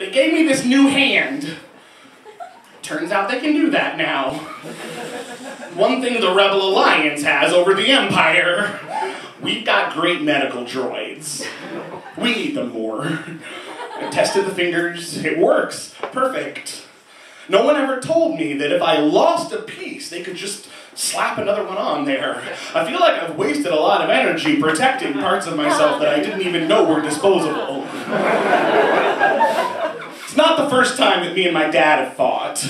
They gave me this new hand. Turns out they can do that now. One thing the Rebel Alliance has over the Empire, we've got great medical droids. We need them more. I tested the fingers, it works. Perfect. No one ever told me that if I lost a piece, they could just slap another one on there. I feel like I've wasted a lot of energy protecting parts of myself that I didn't even know were disposable. It's not the first time that me and my dad have fought.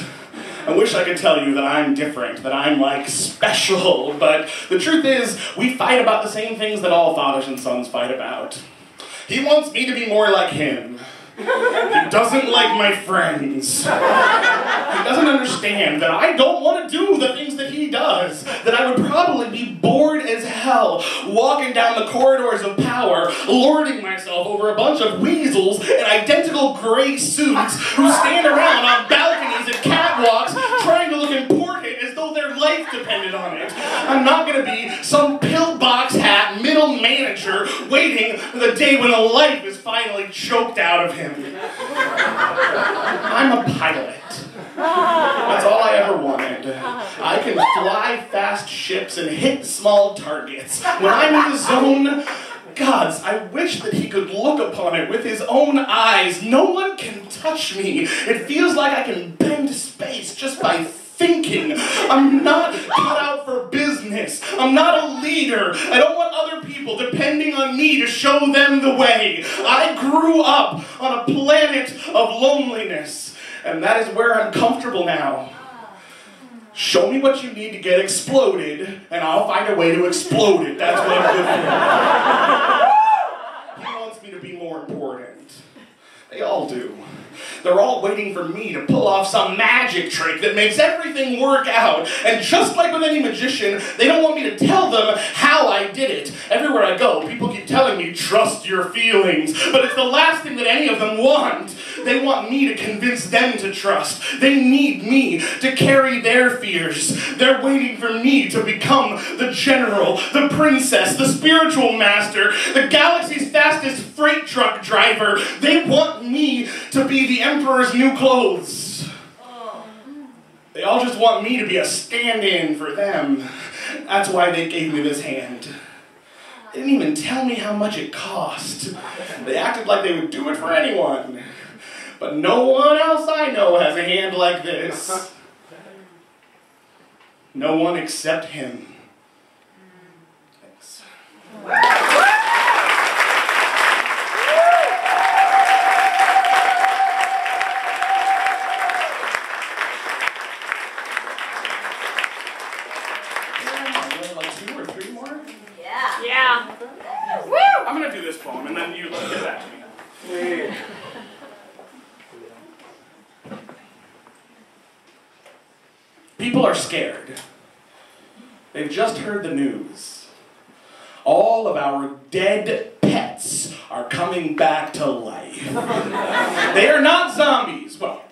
I wish I could tell you that I'm different, that I'm, like, special, but the truth is, we fight about the same things that all fathers and sons fight about. He wants me to be more like him. He doesn't like my friends. He doesn't understand that I don't want to do the things that he does, that I would probably be bored as hell walking down the corridors of power, lording myself over a bunch of weasels in identical gray suits who stand around on balconies and catwalks trying to look important as though their life depended on it. I'm not going to be some pillbox hat middle manager waiting for the day when a life is finally choked out of him. I'm a pilot. That's all I ever wanted. I can fly fast ships and hit small targets. When I'm in the zone, gods, I wish that he could look upon it with his own eyes. No one can touch me. It feels like I can bend space just by thinking. I'm not cut out for business. I'm not a leader. I don't want other people depending on me to show them the way. I grew up on a planet of loneliness, and that is where I'm comfortable now. Show me what you need to get exploded, and I'll find a way to explode it. That's what I'm good for. He wants me to be more important. They all do. They're all waiting for me to pull off some magic trick that makes everything work out. And just like with any magician, they don't want me to tell them how I did it. Everywhere I go, people keep telling me, trust your feelings. But it's the last thing that any of them want. They want me to convince them to trust. They need me to carry their fears. They're waiting for me to become the general, the princess, the spiritual master, the galaxy's fastest freight truck driver. They want me to be the Emperor's new clothes. They all just want me to be a stand-in for them. That's why they gave me this hand. They didn't even tell me how much it cost. They acted like they would do it for anyone. But no one else I know has a hand like this. No one except him. Thanks. Yeah. Woo! I'm going to do this poem, and then you get back to me. People are scared. They've just heard the news. All of our dead pets are coming back to life. They are not zombies. Well,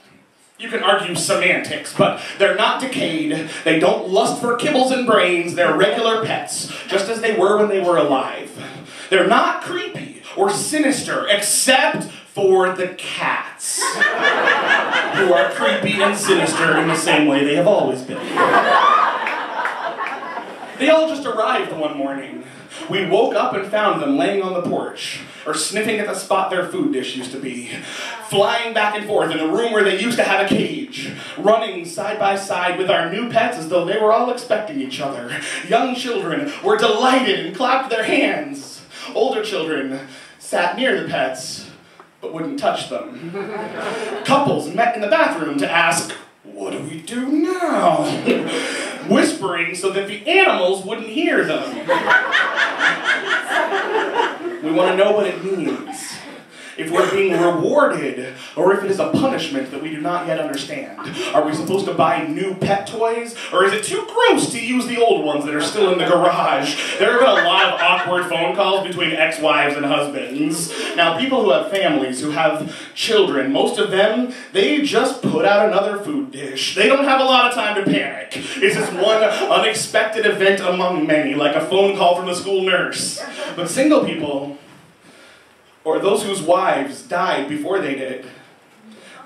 you can argue semantics, but they're not decayed. They don't lust for kibbles and brains. They're regular pets, just as they were when they were alive. They're not creepy or sinister, except for the cats, who are creepy and sinister in the same way they have always been. They all just arrived one morning. We woke up and found them laying on the porch, or sniffing at the spot their food dish used to be, flying back and forth in a room where they used to have a cage, running side by side with our new pets as though they were all expecting each other. Young children were delighted and clapped their hands. Older children sat near the pets, but wouldn't touch them. Couples met in the bathroom to ask, "What do we do now?" Whispering so that the animals wouldn't hear them. We want to know what it means. If we're being rewarded, or if it is a punishment that we do not yet understand. Are we supposed to buy new pet toys, or is it too gross to use the old ones that are still in the garage? There have been a lot of awkward phone calls between ex-wives and husbands. Now, people who have families, who have children, most of them, they just put out another food dish. They don't have a lot of time to panic. It's just one unexpected event among many, like a phone call from the school nurse. But single people, or those whose wives died before they did,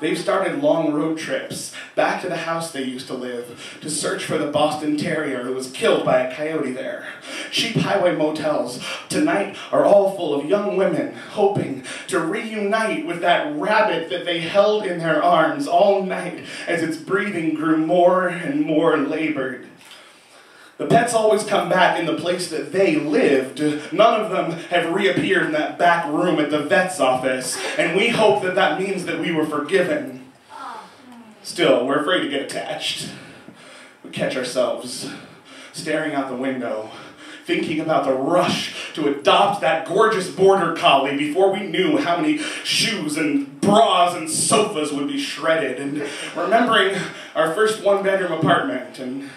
They've started long road trips back to the house they used to live to search for the Boston Terrier who was killed by a coyote there. Cheap highway motels tonight are all full of young women hoping to reunite with that rabbit that they held in their arms all night as its breathing grew more and more labored. The pets always come back in the place that they lived. None of them have reappeared in that back room at the vet's office, and we hope that that means that we were forgiven. Still, we're afraid to get attached. We catch ourselves staring out the window, thinking about the rush to adopt that gorgeous border collie before we knew how many shoes and bras and sofas would be shredded, and remembering our first one-bedroom apartment, and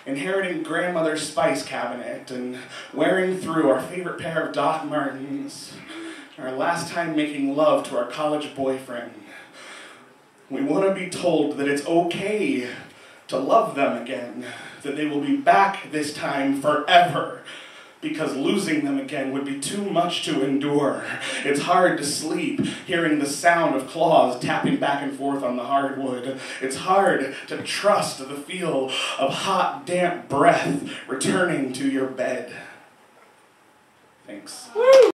inheriting grandmother's spice cabinet, and wearing through our favorite pair of Doc Martens, our last time making love to our college boyfriend. We want to be told that it's okay to love them again, that they will be back this time forever, because losing them again would be too much to endure. It's hard to sleep hearing the sound of claws tapping back and forth on the hardwood. It's hard to trust the feel of hot, damp breath returning to your bed. Thanks.